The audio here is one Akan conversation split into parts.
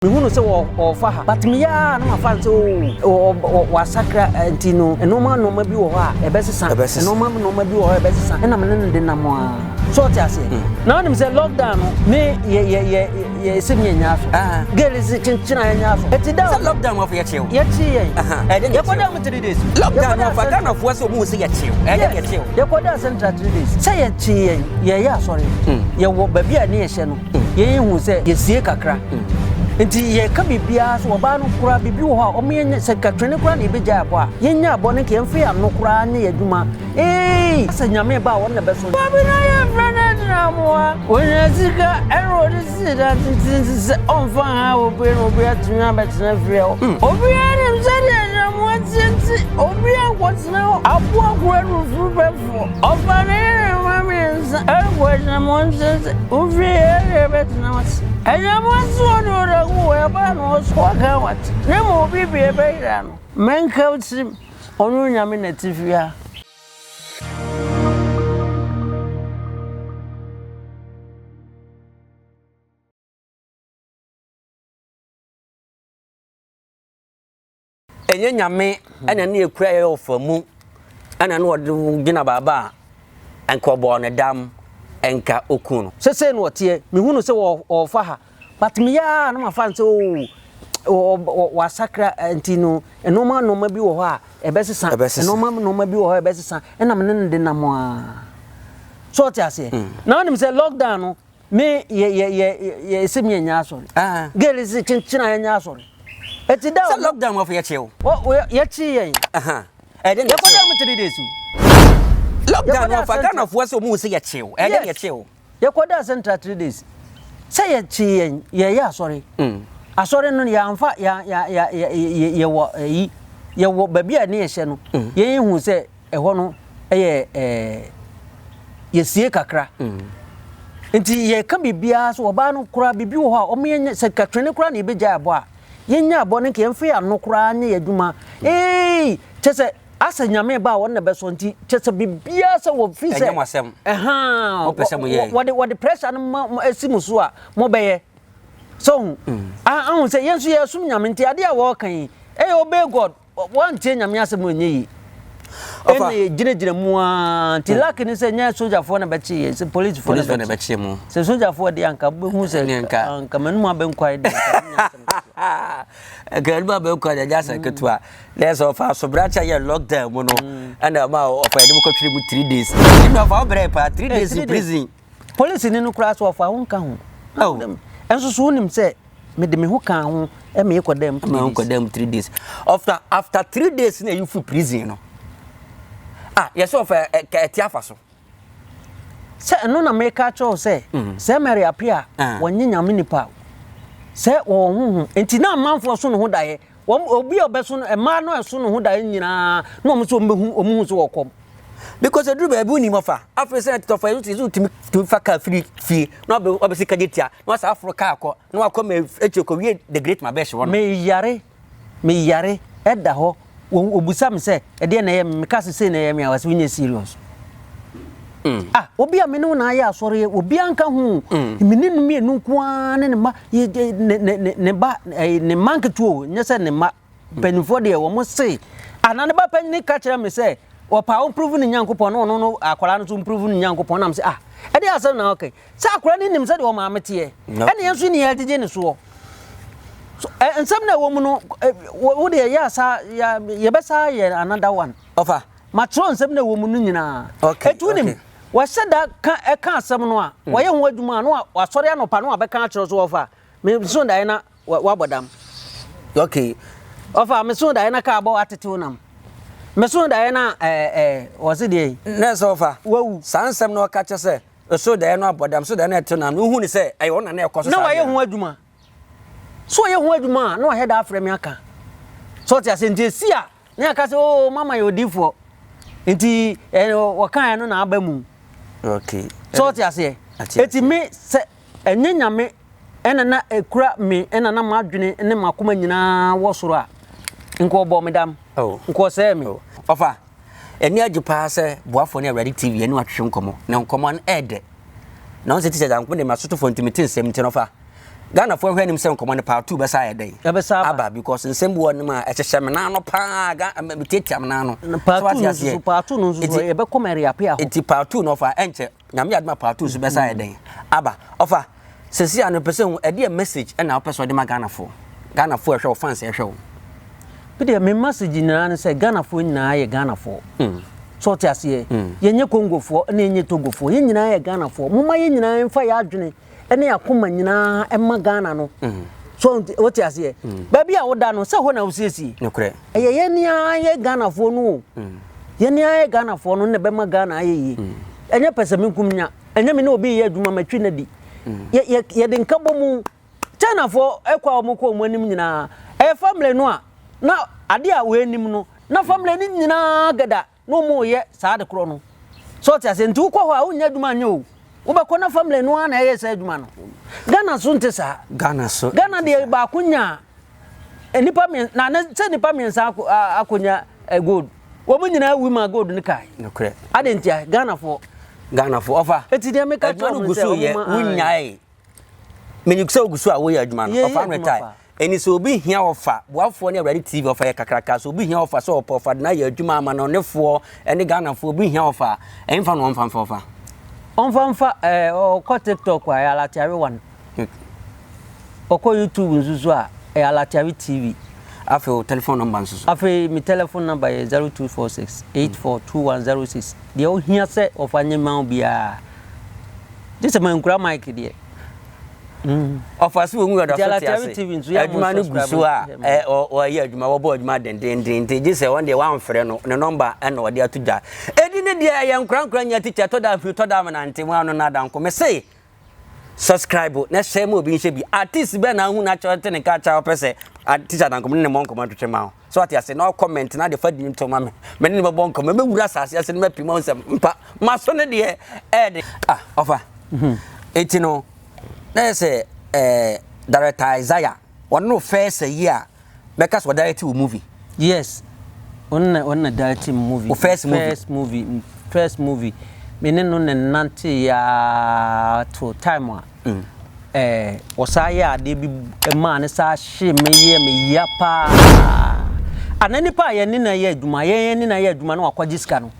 Mihunu se wo fa but me ya na ma fa se o sakra antino enoma no ma bi wo ha ebesesa enoma no ma bi wo ha ebesesa na me ne de na mo a so ti ase na onim se lockdown no me ye se me nya so girl is chinchina nya so eti da lockdown of ye chill ye chi ye ye koda mu 3 days lockdown of Ghana for so mu se ye chill ye chill ye koda central 3 days say ye chi ye ya sorry ye wo ba bia ne ye hye no ye hu se ye sie kakra Nti ye ka bibia so oba no kura bibi wo ha o me nya sekatwene kura na ebeja abo a ye nya abo ne ke mfe ya no kura nya yadwuma asa nyame ba wo na beso babi na ye frana na mo a onya sika ero de sida tintin on fa ha obi no obi atuna betina frɛ obi ani msade na mo tintin obi akwotena abo akura no furu befo ofa ne mami nsa ero na mo tintin obi e betina wat anya mo so no whoever knows what what nemo bibi ebe no men kautim onu nyame na tifia enye nyame ana na ekura ye ofamu ana na wode gina baba enka obo ne dam enka okunu sese no tie mehunu se wo fa ha but me ya na ma fa nse o sakra antino enoma no ma bi wo ha ebesesa enoma no ma bi wo ha ebesesa na me ne de na mo a so ti ase na onim se lockdown no me ye se me nya so girl is chinchina nya so eti da lockdown of ye chill ye chi ye ye koda mu 3 days lockdown of Ghana for so mu se ye chill ye chill ye koda central 3 days say ye chi ye ya sorry asori no ya amfa ye wo ye wo babi a ne ye hye no ye hu se eho no ye sie kakra nti ye ka bibia so oba no kura bibi wo ha o me sekatwene kura na ebeja abo a ye nya abo ne ke mfe ya no kura anya yadwuma chese asa nyame ba won na beso nti chese bibia se wo fi se what the pressure no asimu so a mo beye so ahun se yensu ye sum nyame nti ade a wo kan obey god won tie nyame asem onye yi ene gine mu nti laki ni se nya soldier fo na bechi ye se police fo na bechi mu se soldier fo de anka hu se anka manu abenkwai de Girl, be ko ja sa ketua let's offer so bracha ye lockdown mu no and ma offer dem ko tiri mu 3 days you know for break pa 3 days in prison police ni no class offer hun ka hu enso so nim se me de me hu kan hu e me ko dem 3 days after 3 days na you full prison no yes offer ka tiafa so se no na me ka cho se se Mary apia wonye nyame nipa se wo hu enti na manfo so no hu dae obi obeso no ema no eso no hu dae nyina na omo so omu so wokom because the dream be ni mofa africa to for you to faka free fee no obesi kajetia no sa africa akọ no akọ echeko wie the great mabesh won me yare eda ho obusam se e de na ye mekase se na ye me awase winye serious obi amene na ya asore obi anka hu meninu me nku an ne ma ne ba ne manketuo nyese ne ma penifo de wo mo se anane ba panni ka kire me se o pa improve ni nyankopon no akwara no improve ni nyankopon nam se e de asem na okay se akwara ni nim se de o ma mete e ne yenso ni ya jeje ne so ensem na wo mu no wo de ya sa ye besa ye another one ofa matron ensem na wo mu no nyina etunim waseda ka asem no a waye ho adwuma no wasori anopa no abeka akire so ofa me so dai na wabodam okay ofa me so dai na ka abo atetew nam me so dai na wose dey na so ofa wawu sansem no ka kye so dai no abodam so dai na etew nam hu ni se ayi wona na ekoso na waye ho adwuma so waye ho adwuma na wahe da afre me aka so ti asente si a na aka se mama ye odifo nti wakan no na abamu okay so ti ase eti me se enye nyame ena na ekura me ena na madwene ne makoma nyina wo soro a nko bo medam nko se me ofa eni agipa se boafo ne ready tv eni watwe nkomo na nkomo an ede na on se ti se da nko ne masoto fo ntimiti nsem ti no fa Ghana for hwenim se nkomo part 2 besa ye den aba because nsem bo no ma ehehye me na no pa ga metetiam na no part 2 no so e be komere ape aho enti part 2 no fa enche nyame adma part 2 so besa ye den aba ofa sesi an person e dey message e na person de ma Ghana for ehwe fans ehwe be me message na ne say Ghana for nyina ye Ghana for so tiase ye nye Congo for na nye Togo for ye nyina ye Ghana for muma ye nyina mfa ya adwene ene akoma nyina emma Ghana no so what you say baby a woda no se ho na usiesie nokre ye nia ye Ghana fo no ye nia ye Ghana fo no ne be ma Ghana ayi enye pese minkum nya enye me ne obi ye adwuma matwi na di ye de nkabo mu China fo ekwa omko omanim nyina e family no a na ade a we anim no na family ni nyina gada no mo ye saa de kro no so tia se ntu ko ho a unya adwuma nya o ubako na family no na ye saa adwuma no Ghana so ntesa Ghana de ba kunya enipa mi na se nipa mi nsa akonya gold wo mu nyina wi ma gold ni kai nokre ade ntia Ghana fo ofa eti de meka to mo se wunyai menyukse ogusu a wo ya adwuma no ofa retire eni so obi hia ofa boafo ne Awurade TV ofa ye kakraka so obi hia ofa so ofa na ya adwuma ama no nefo eni Ghana fo obi hia ofa emfa no omfa ofa onfa ko TikTok wa Alatiawe 1 oko YouTube nzuzu a Alatiawe TV afi telephone number nzuzu afi mi telephone number 0246 842106 de o hia se ofanye ma bia this is my nkura mic de ofasi wo nwa da so Alatiawe TV nzu ya adwuma no gusu a o ye adwuma wo bo adwuma den je se won de wan frɛ no ne number na wo de atugya edi ne de ye nkura nya teacher to da fi to da ma nante mu anu na da nko me say subscribe na share mo bi nhye bi artist be na hu na chote ne ka cha opese teacher dan ko ne mo nko ma twetwe ma so ati ase no comment na de fa di nto ma me ne me bo nko me wura asase ase ne mapi mo nsem mpa ma so ne de de ofa etino na say director Isaiah one no first year make us direct movie yes on directing movie first movie meaning no nante ya to time osaya de bi ma ne sa hye me ya pa anani pa ye ni na ye adwuma ye ni na ye adwuma no akwaji sika no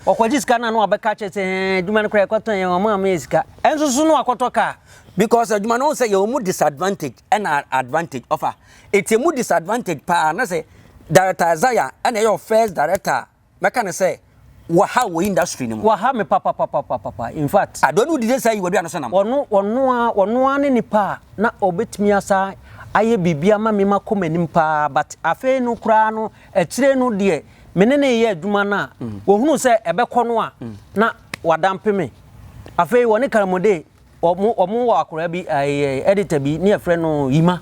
akwaji sika na no abeka chete adwuma no kra kwaton ye ma sika enso so no akotoka because adwuma no say you mu disadvantage and advantage offer it's a mu disadvantage pa na say director Isaiah and your first director make can say how we industry ni wa ha me papa in fact I don't know did they say you would be an sonam onu ane nipa na obetimi asa aye bibia ma me makoma nimpa but afi no kura no ekire no de menene ye adwuma na wo hunu se ebekọ no a na wadampe me afi woni karamode omu wa akora bi editor bi ne afre no yima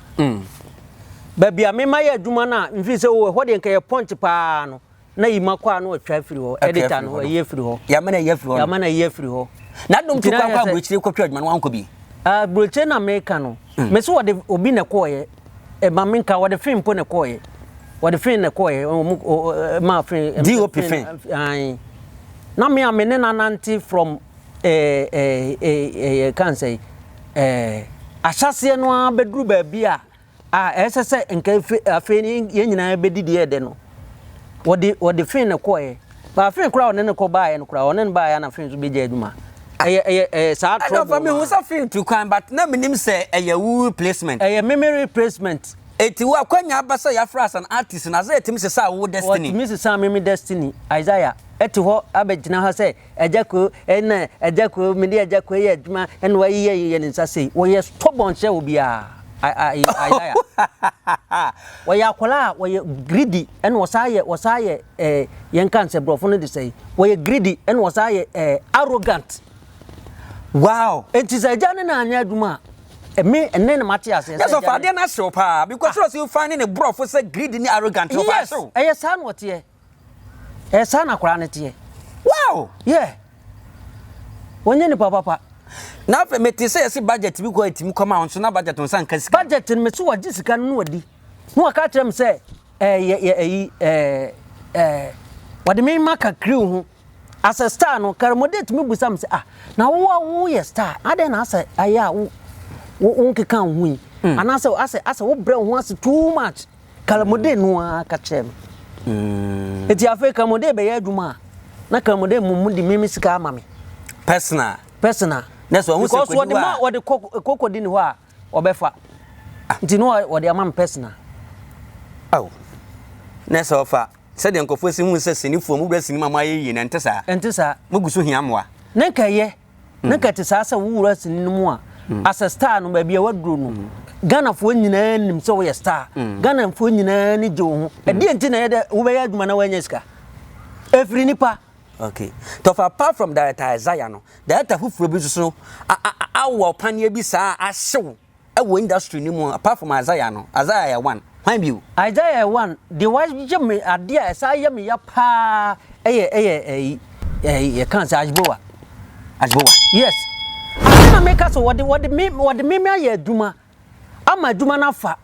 babia me ma ye adwuma na mfi se wo ho de nka ye punch pa no na yima kwa no atwa firi ho editor no ye firi ho ya mana ye firi ho na dum to kwa brochire kwatwa adwuma no wanko bi brochire na America no me so wode obi na koye ma menka wode film po na koye wode film na koye ma film DOP film na me amene na nanti from can say ashase no abedru ba bia esese nka afeni ye nyina bedidi ede no wode fin na koye ba fin kura one ne ko baaye no kura one ne baaye na fin so beje aduma sa trouble for me who sa fin to kan but na minim say wu replacement memory replacement eti wa kwanya abasa ya fra as an artist na za etimi se sa wo destiny what me sa me destiny Isaiah eti ho abegina ha say ejako me de ejako ye aduma en wa ye nsa say wo ye stubborn she obi a Isaiah wo ya kola wo ye greedy en wosaye yen kan se brofo no de say wo ye greedy en wosaye arrogant wow eti say jane na anya aduma me enen Matthias yes of ade na show pa because you finding a bro for say greedy ni arrogant of yes show san what here san akora ne tie wow yeah wonye ni papa na fe meti say yes budget bi ko etimi come out so na budget on san kasika budget me so wadi sika no wadi no aka trem say wadi me maka crew hu as a star no karamodate me busam say na wo ye star ade na say aya wo wo nkeka hu anase ase wo bre ho ase too much kalamode no aka chem eti afa kalamode be ya adwuma na kalamode mumu di mimi sika amame personal na so hu se ko de kokodi ni ho a obefa nti no wo de amam personal aw na so fa se de nkofo si hu se sinifo mu bra sinima ma yeyi na ntesa muguso hiamwa na kaye na katisa sa wura sinimu a as star no ba bia waduro no Ghana fo nyina nim so we star Ghana fo nyina ni je ho e de nti na ye de wo be ya adwuma na wanya sika efri nipa. Okay, so apart from that Isaiah no that afufuro bi so awo panie bi saa ahyew e industry ni mu apart from Isaiah no Isaiah 1 why be you Isaiah 1 the wise me ade a saa ye me ya pa ye kan sa ajbowa yes na make us what me ya adwuma ama adwuma na fa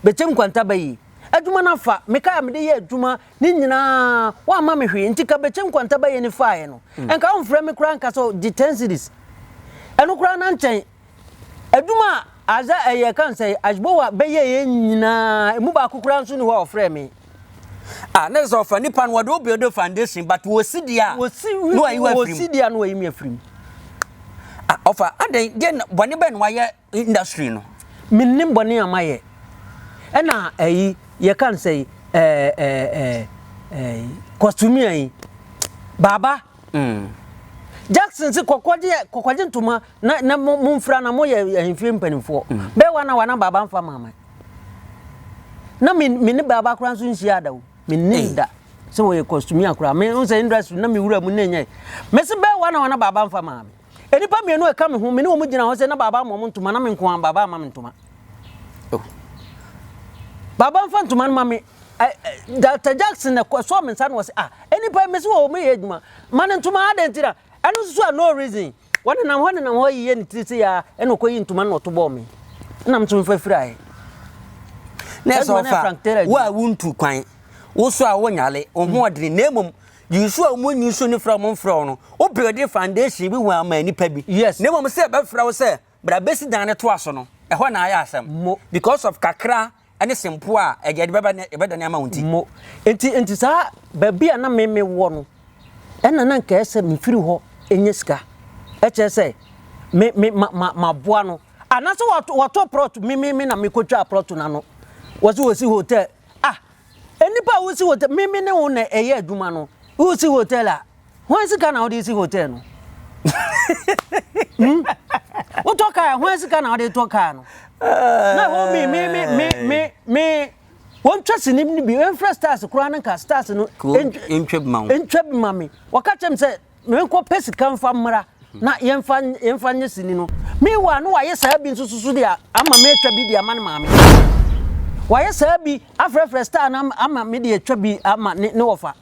betem kwanta bayi adwuma na fa meka ya mede ye adwuma ni nyina wa ma me hwe nti ka betem kwanta bayi ni fa ye no enka umfra me kura nka so di 10 cities eno kura na nchen adwuma aza ye kan say ajbowa bayi ye nyina emu ba kokura nso ni ho ofre me na so fa nipa no wode obuild foundation but wo sidia no ayi wa free wo sidia no ayi me free ofa aden den bone ben wa ye industry no minnim bone amaye ena ayi ye kan say costume ayi baba Jackson se kokwaje ntuma na mumfra na mo ye ahimfie mpanifo be wana baba mfa mama na min baba kura nso nsia da wo min da so we costume akura me on say industry na me wura mu nenye me se be wana baba mfa mama enipa mienu e ka me ho me ne wo mugina ho se na baba mo ntuma na me nko an baba mama ntuma baba mfa ntuma na mama Dr. Jackson na so me san wo se enipa me se wo me ye adwuma man ntuma adentira anu so no reason wona nam ho yiye ni titi ya eno ko yi ntuma na otobo me na mtum fa firai na so fa wa wuntu kwan wo so a wonyale wo ho odiri na emom yisu a mo nyisu ni fra mo mfra no wo build foundation bi wa ma nipa bi yes na emom se be fra wo se bra besi dan ne to aso no e ho na aya asem because of kakra ane sempo a egede beba ne ebeda ne ama wunti mo enti sa ba bia na me wo no ena na nka ese me firi ho enyeska e che se me boa no anaso wato plot me na me kotwa plot na no wosi hotel enipa wosi hotel me ne wo na eye adwuma no wosi hotel a hwan sika na odi si hotel no wo toka hwan sika na odi toka no na ho me won twese ni bi enfra stars kura nka stars no entweb mami wakachem se me ko pesi kan fa mra na yemfa nyesini no me wa no waye saa bi nsususu dia ama me twa bi dia man mami waye saa bi afrefre star na ama me dia twa bi ama ne wofa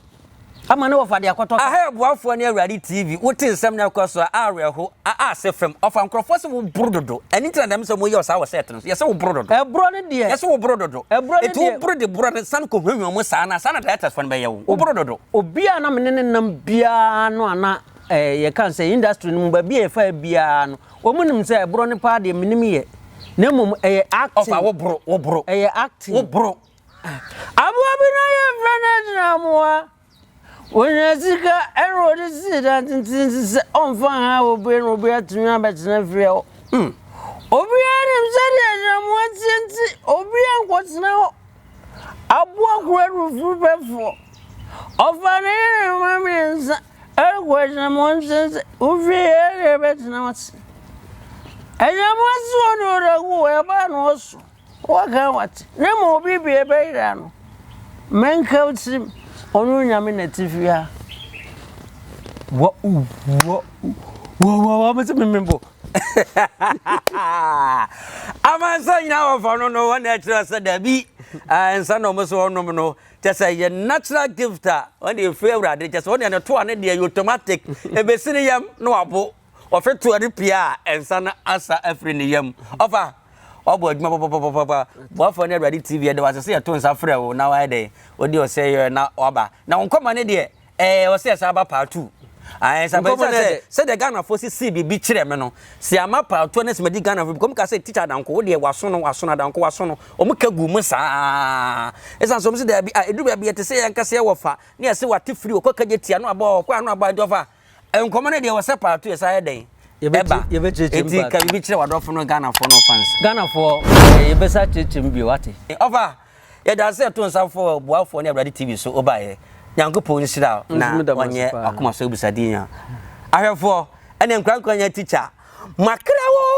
ama ne wofa dia kwato buafo ne awurade TV wotin nsem na kwaso areho ase fem ofa nkrofo se wo brododo ani tira dem se mo ye osa wo set no ye se wo brododo bro ne dia ye se wo brododo etu wo brodo san ko hwenwa mo saa na directors fo ne be ye wo brododo obia na me ne nam bia no ana ye kan say industry no ba bia fa bia no wo munim se bro ne pa de minim ye na mum acting ofa wo bro acting wo bro abua bi na ye friend na moa Wonyazika erode sida tintinse onfa ha obi atumi abetena free o obi anim sade na motinti obi ankotena ho aboa kura ru befo ofa ne mamiensa erkwajna monsense obi ere betena wat ejamoso no ragu e ba no so waka wat ne mo obi bi ebe ira no menkautim onu nyame na tifia wo mese membo amansa nya wo no wona etira se da bi ensa no mese wonom no tese ye natural gifter wona e free awrade tese wona ne to ane de automatic e besini yam no abo ofeto ade pia ensa na asa afri ne yam ofa obo adwuma papa boafo ne awrade TV de wase se ye to nsa frɛ wo na wa de odi o se ye na oba na wonkoma ne de o se sa ba part 2 ai say the Ghana for see bi kire me no se ama pa to na se medi Ghana for come ka say teacher danko wo de waso no danko waso no o mu ka gu mu saa esan so mu se da bi edu ba bi te say yanka se wo fa na se wate free o ka je tia no aba ko anu aba do fa enkomo ne de wo se pa to esa den eba eti ka bi kire wadofo no Ghana for no fans Ghana for ye besa chichim bi wate over ye da say to nsa for buafo ne Abrade TV so obaye Nyankopon sira na onye akoma so bisadinya ahwefo ene nkrankranya teacher makrawo